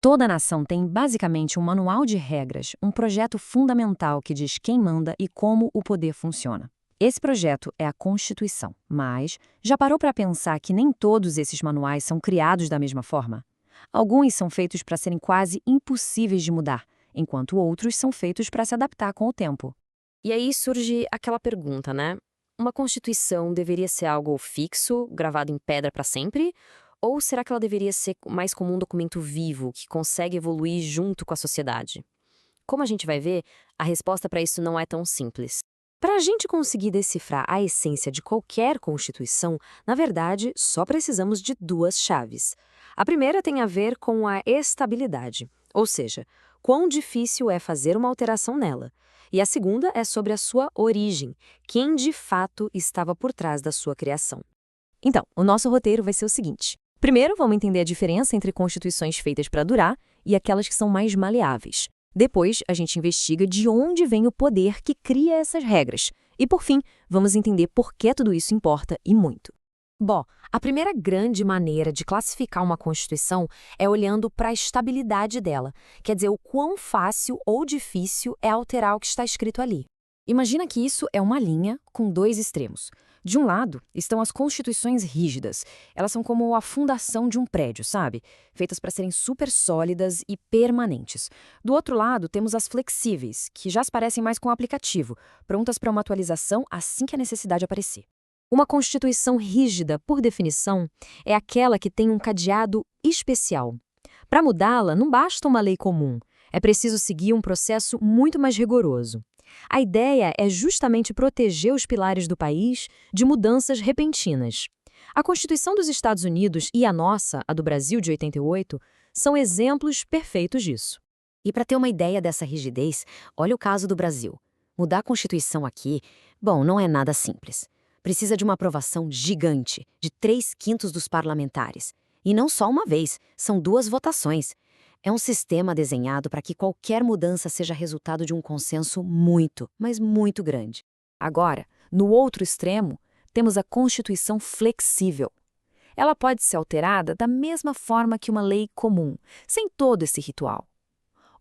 Toda nação tem basicamente um manual de regras, um projeto fundamental que diz quem manda e como o poder funciona. Esse projeto é a Constituição, mas já parou para pensar que nem todos esses manuais são criados da mesma forma? Alguns são feitos para serem quase impossíveis de mudar, enquanto outros são feitos para se adaptar com o tempo. E aí surge aquela pergunta, né? Uma Constituição deveria ser algo fixo, gravado em pedra para sempre? Ou será que ela deveria ser mais como um documento vivo, que consegue evoluir junto com a sociedade? Como a gente vai ver, a resposta para isso não é tão simples. Para a gente conseguir decifrar a essência de qualquer Constituição, na verdade, só precisamos de duas chaves. A primeira tem a ver com a estabilidade, ou seja, quão difícil é fazer uma alteração nela. E a segunda é sobre a sua origem, quem de fato estava por trás da sua criação. Então, o nosso roteiro vai ser o seguinte. Primeiro, vamos entender a diferença entre constituições feitas para durar e aquelas que são mais maleáveis. Depois, a gente investiga de onde vem o poder que cria essas regras. E, por fim, vamos entender por que tudo isso importa e muito. Bom, a primeira grande maneira de classificar uma Constituição é olhando para a estabilidade dela, quer dizer, o quão fácil ou difícil é alterar o que está escrito ali. Imagina que isso é uma linha com dois extremos. De um lado estão as constituições rígidas. Elas são como a fundação de um prédio, sabe? Feitas para serem super sólidas e permanentes. Do outro lado temos as flexíveis, que já se parecem mais com o aplicativo, prontas para uma atualização assim que a necessidade aparecer. Uma constituição rígida, por definição, é aquela que tem um cadeado especial. Para mudá-la, não basta uma lei comum. É preciso seguir um processo muito mais rigoroso. A ideia é justamente proteger os pilares do país de mudanças repentinas. A Constituição dos Estados Unidos e a nossa, a do Brasil de 88, são exemplos perfeitos disso. E para ter uma ideia dessa rigidez, olha o caso do Brasil. Mudar a Constituição aqui, bom, não é nada simples. Precisa de uma aprovação gigante, de 3/5 dos parlamentares. E não só uma vez, são 2 votações. É um sistema desenhado para que qualquer mudança seja resultado de um consenso muito, mas muito grande. Agora, no outro extremo, temos a Constituição flexível. Ela pode ser alterada da mesma forma que uma lei comum, sem todo esse ritual.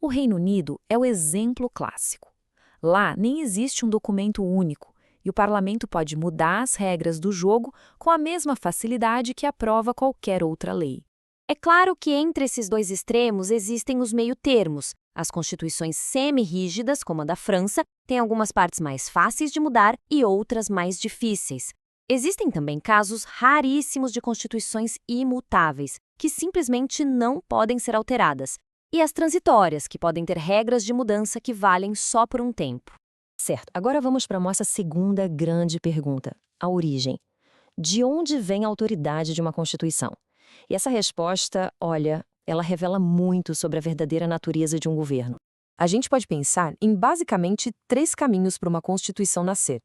O Reino Unido é o exemplo clássico. Lá nem existe um documento único, e o parlamento pode mudar as regras do jogo com a mesma facilidade que aprova qualquer outra lei. É claro que entre esses dois extremos existem os meio-termos. As constituições semi-rígidas, como a da França, têm algumas partes mais fáceis de mudar e outras mais difíceis. Existem também casos raríssimos de constituições imutáveis, que simplesmente não podem ser alteradas, e as transitórias, que podem ter regras de mudança que valem só por um tempo. Certo, agora vamos para a nossa segunda grande pergunta, a origem. De onde vem a autoridade de uma Constituição? E essa resposta, olha, ela revela muito sobre a verdadeira natureza de um governo. A gente pode pensar em basicamente 3 caminhos para uma Constituição nascer.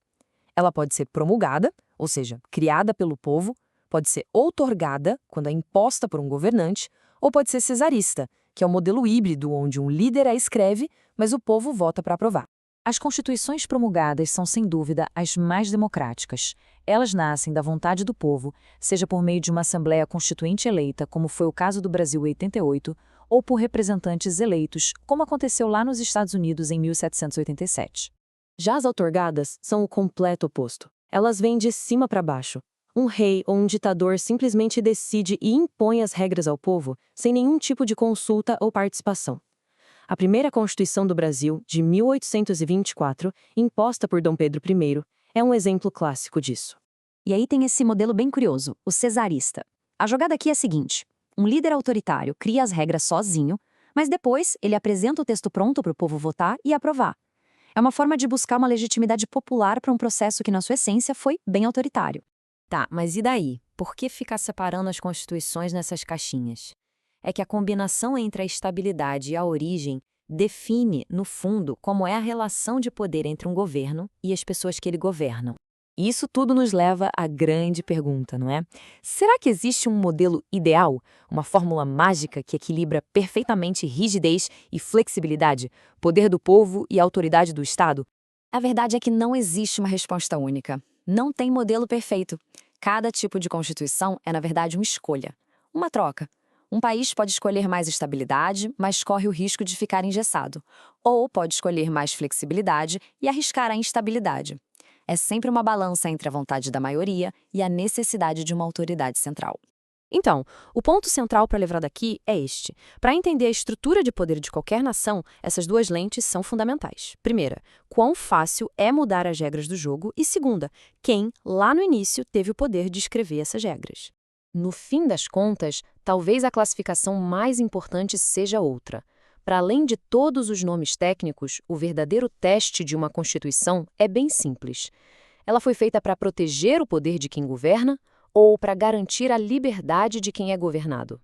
Ela pode ser promulgada, ou seja, criada pelo povo, pode ser outorgada, quando é imposta por um governante, ou pode ser cesarista, que é o modelo híbrido onde um líder a escreve, mas o povo vota para aprovar. As constituições promulgadas são, sem dúvida, as mais democráticas. Elas nascem da vontade do povo, seja por meio de uma Assembleia Constituinte eleita, como foi o caso do Brasil em 88, ou por representantes eleitos, como aconteceu lá nos Estados Unidos em 1787. Já as outorgadas são o completo oposto. Elas vêm de cima para baixo. Um rei ou um ditador simplesmente decide e impõe as regras ao povo, sem nenhum tipo de consulta ou participação. A primeira Constituição do Brasil, de 1824, imposta por Dom Pedro I, é um exemplo clássico disso. E aí tem esse modelo bem curioso, o cesarista. A jogada aqui é a seguinte: um líder autoritário cria as regras sozinho, mas depois ele apresenta o texto pronto para o povo votar e aprovar. É uma forma de buscar uma legitimidade popular para um processo que, na sua essência, foi bem autoritário. Tá, mas e daí? Por que ficar separando as constituições nessas caixinhas? É que a combinação entre a estabilidade e a origem define, no fundo, como é a relação de poder entre um governo e as pessoas que ele governam. E isso tudo nos leva à grande pergunta, não é? Será que existe um modelo ideal, uma fórmula mágica que equilibra perfeitamente rigidez e flexibilidade, poder do povo e autoridade do Estado? A verdade é que não existe uma resposta única. Não tem modelo perfeito. Cada tipo de constituição é, na verdade, uma escolha, uma troca. Um país pode escolher mais estabilidade, mas corre o risco de ficar engessado. Ou pode escolher mais flexibilidade e arriscar a instabilidade. É sempre uma balança entre a vontade da maioria e a necessidade de uma autoridade central. Então, o ponto central para levar daqui é este. Para entender a estrutura de poder de qualquer nação, essas duas lentes são fundamentais. Primeira, quão fácil é mudar as regras do jogo, e segunda, quem, lá no início, teve o poder de escrever essas regras. No fim das contas, talvez a classificação mais importante seja outra. Para além de todos os nomes técnicos, o verdadeiro teste de uma Constituição é bem simples. Ela foi feita para proteger o poder de quem governa ou para garantir a liberdade de quem é governado?